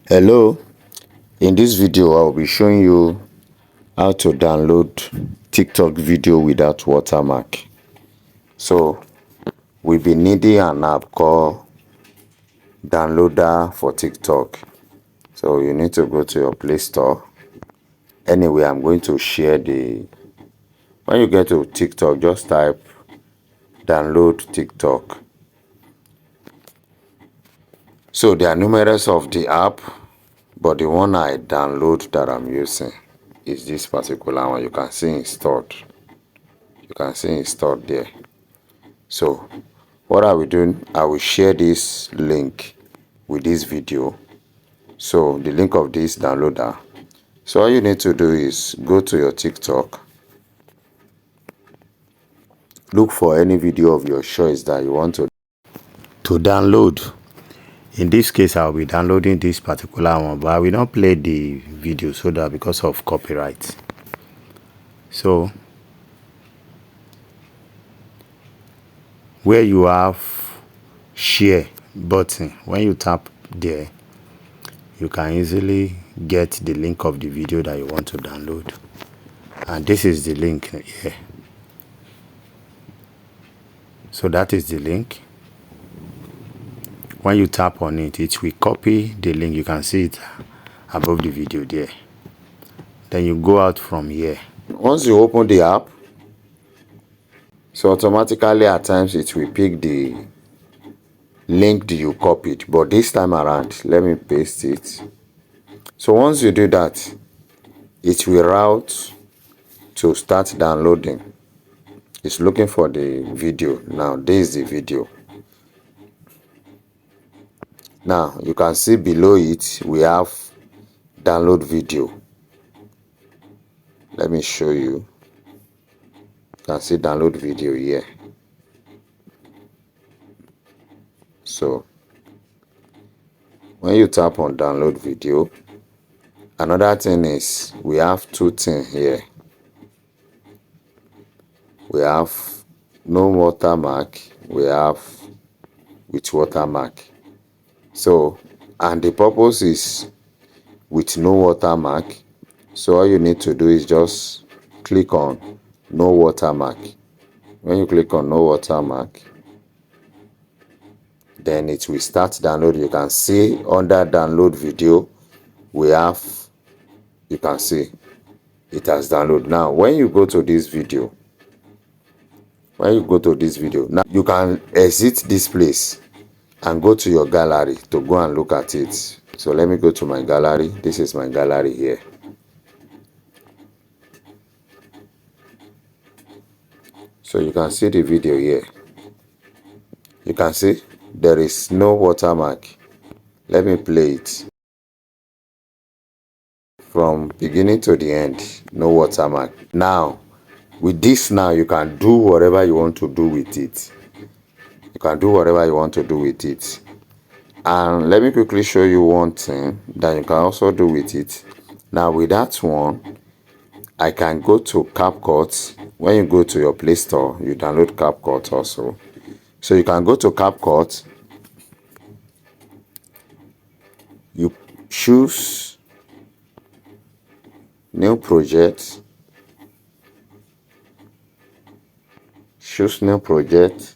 Hello, in this video I'll be showing you how to download TikTok video without watermark. So we'll be needing an app called downloader for TikTok. So you need to go to your Play Store. Anyway, I'm going to share when you get to TikTok, just type download TikTok. So there are numerous of the app, but the one I download that I'm using is this particular one. You can see installed. You can see installed there. So what I will do, I will share this link with this video. So the link of this downloader. So all you need to do is go to your TikTok, look for any video of your choice that you want to download. In this case, I'll be downloading this particular one, but I will not play the video so that because of copyright. So where you have share button, when you tap there, you can easily get the link of the video that you want to download. And this is the link here. So that is the link. When you tap on it, it will copy the link. You can see it above the video there. Then you go out from here. Once you open the app, so automatically at times it will pick the link that you copied, but this time around, let me paste it. So once you do that, it will route to start downloading. It's looking for the video. Now this is the video. Now you can see below it we have download video. Let me show you. You can see download video here. So when you tap on download video, another thing is we have two things here. We have no watermark, we have with watermark. So, and the purpose is with no watermark. So all you need to do is just click on no watermark. When you click on no watermark, then it will start download. You can see under download video, we have, you can see it has downloaded. Now when you go to this video, now you can exit this place and go to your gallery to go and look at it. So let me go to my gallery. This is my gallery here. So you can see the video here. You can see there is no watermark. Let me play it. From beginning to the end, no watermark. Now, with this now, you can do whatever you want to do with it. You can do whatever you want to do with it. And let me quickly show you one thing that you can also do with it. Now with that one, I can go to Capcut. When you go to your Play Store, you download Capcut also. So you can go to Capcut, you choose new project, choose new project,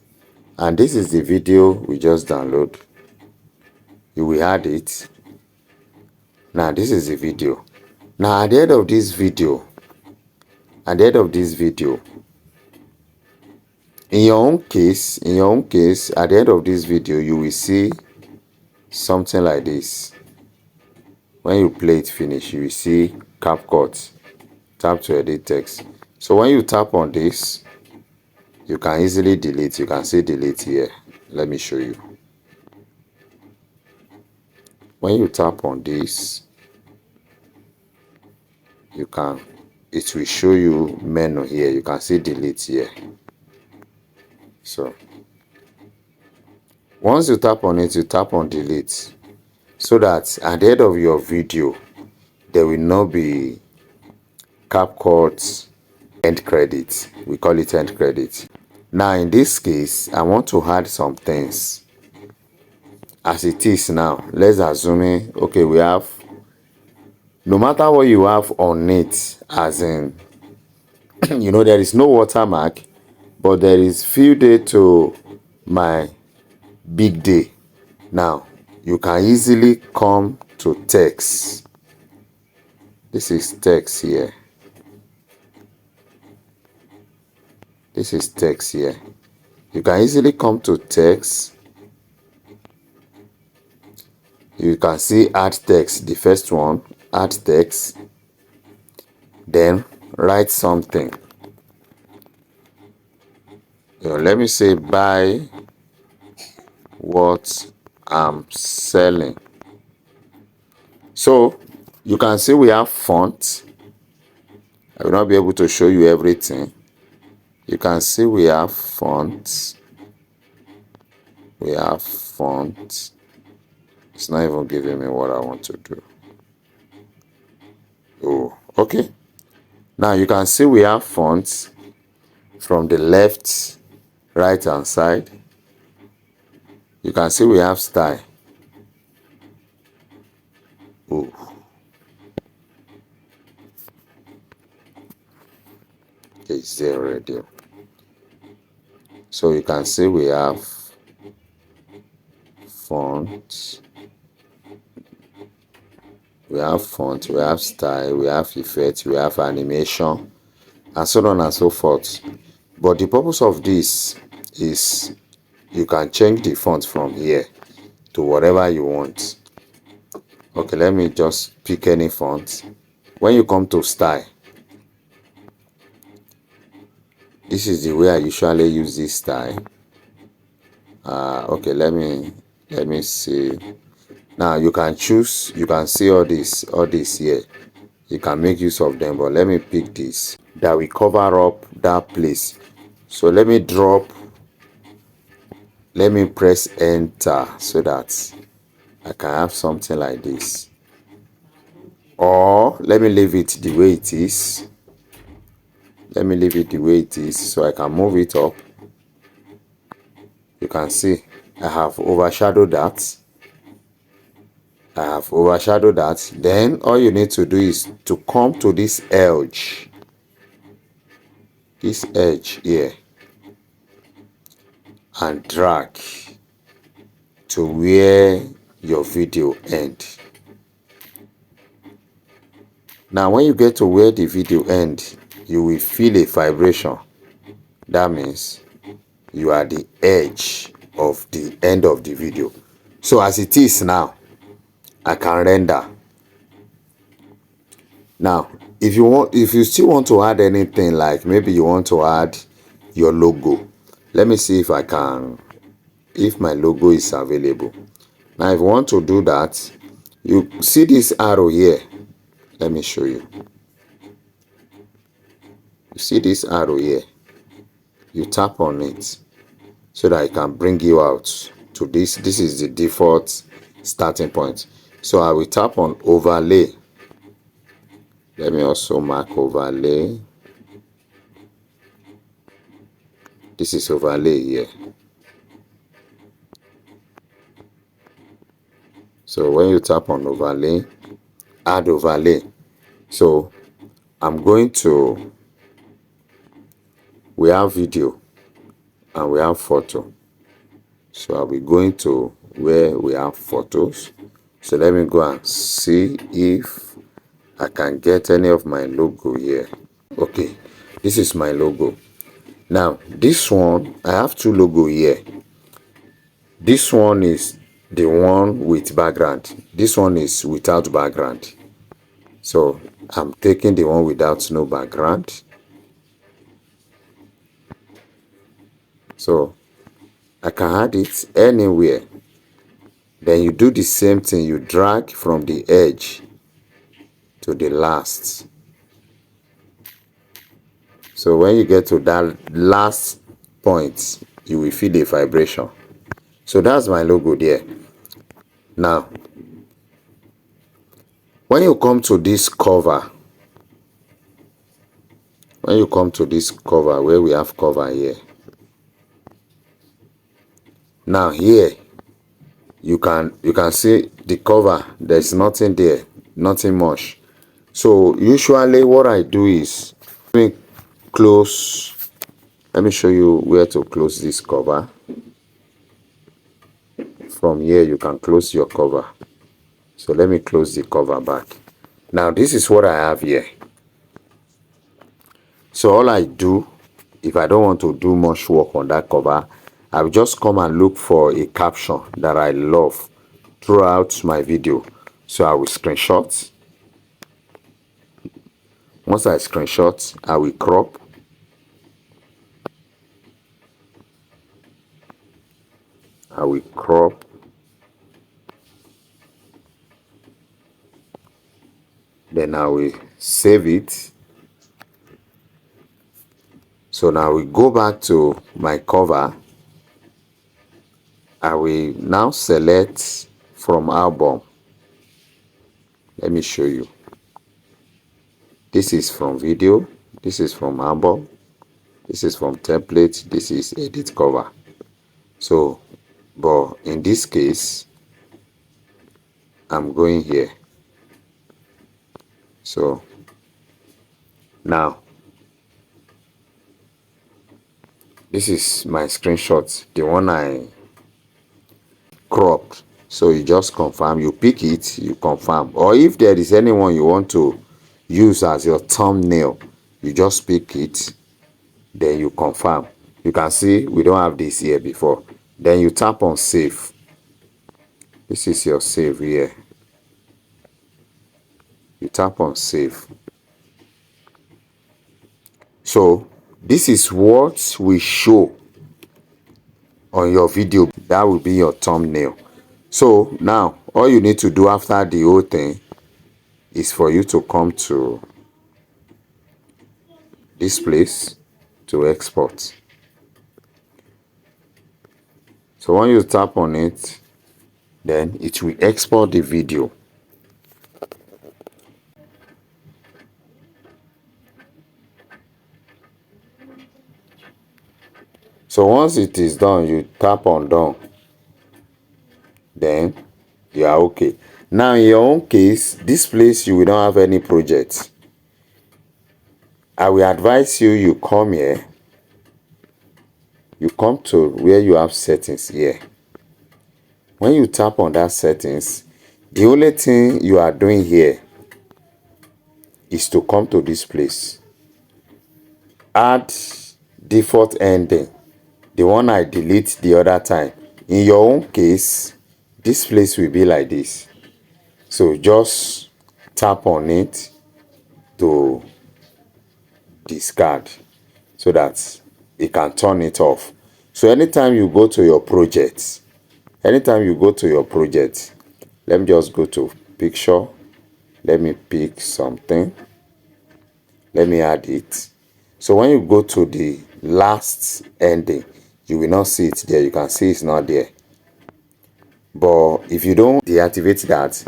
and this is the video we just download. You will add it. Now this is the video. Now at the end of this video, in your own case, at the end of this video, you will see something like this. When you play it finish, you will see Capcut. Tap to edit text. So when you tap on this, you can easily delete. You can see delete here. Let me show you. When you tap on this, it will show you menu here. You can see delete here. So once you tap on it, you tap on delete, so that at the end of your video there will not be Capcut end credit. We call it end credit. Now in this case, I want to add some things. as it is now, let's assume okay, we have, no matter what you have on it, as in there is no watermark, but there is few day to my big day. Now you can easily come to text. This is text here. This is text here. You can easily come to text. You can see add text, the first one, add text, then write something. Let me say buy what I'm selling. So you can see we have font. I will not be able to show you everything. You can see we have font. We have font. It's not even giving me what I want to do. Oh, okay. Now you can see we have fonts from the left, right hand side. You can see we have style. Oh. Okay, it's there already. So you can see we have font. We have font, we have style, we have effect, we have animation, and so on and so forth. But the purpose of this is you can change the font from here to whatever you want. Okay, let me just pick any font. When you come to style, this is the way I usually use this style. Okay, let me see. Now you can choose, you can see all this here. You can make use of them, but let me pick this that will cover up that place. So let me press enter so that I can have something like this, or let me leave it the way it is. Let me leave it the way it is so I can move it up. You can see I have overshadowed that. Then all you need to do is to come to this edge here and drag to where your video ends. Now when you get to where the video ends, you will feel a vibration. That means you are the edge of the end of the video. So as it is now, I can render. Now if you still want to add anything, like maybe you want to add your logo, let me see if my logo is available. Now if you want to do that, you see this arrow here. Let me show you. You see this arrow here. You tap on it so that I can bring you out to this. This is the default starting point. So I will tap on overlay. Let me also mark overlay. This is overlay here. So when you tap on overlay, add overlay. So I'm going to, we have video and we have photo. So I'll be going to where we have photos. So let me go and see if I can get any of my logo here. Okay, this is my logo. Now this one, I have two logo here. This one is the one with background. This one is without background. So I'm taking the one without no background. So I can add it anywhere. Then you do the same thing. You drag from the edge to the last. So when you get to that last point, you will feel the vibration. So that's my logo there. Now when you come to this cover, where we have cover here, now here you can see the cover. There's nothing there, nothing much. So usually what I do is, let me close, let me show you where to close this cover. From here you can close your cover. So let me close the cover back. Now this is what I have here. So all I do, if I don't want to do much work on that cover, I will just come and look for a caption that I love throughout my video. So I will screenshot. Once I screenshot, I will crop. I will crop. Then I will save it. So now we go back to my cover. I will now select from album. Let me show you. This is from video. This is from album. This is from template. This is edit cover. So, but in this case, I'm going here. So now this is my screenshot, the one I cropped. So you just confirm, you pick it, you confirm. Or if there is anyone you want to use as your thumbnail, you just pick it, then you confirm. You can see we don't have this here before. Then you tap on save. This is your save here. You tap on save. So this is what we show on your video. That will be your thumbnail. So now all you need to do after the whole thing is for you to come to this place to export. So when you tap on it, then it will export the video. So once it is done, you tap on done. Then you are okay. Now in your own case, this place you will not have any project. I will advise you, you come here. You come to where you have settings here. When you tap on that settings, the only thing you are doing here is to come to this place. Add default ending. The one I delete the other time. In your own case, this place will be like this. So just tap on it to discard so that it can turn it off. So anytime you go to your project, let me just go to picture. Let me pick something. Let me add it. So when you go to the last ending, you will not see it there. You can see it's not there. But if you don't deactivate that,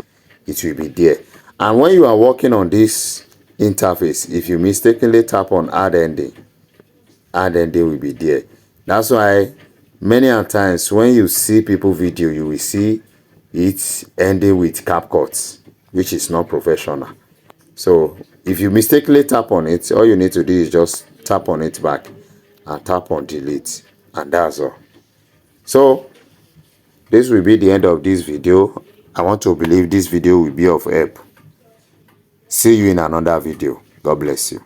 it will be there. And when you are working on this interface, if you mistakenly tap on add ending will be there. That's why many a times when you see people video, you will see it ending with Capcut, which is not professional. So if you mistakenly tap on it, all you need to do is just tap on it back and tap on delete, and that's all. So this will be the end of this video. I want to believe this video will be of help. See you in another video. God bless you.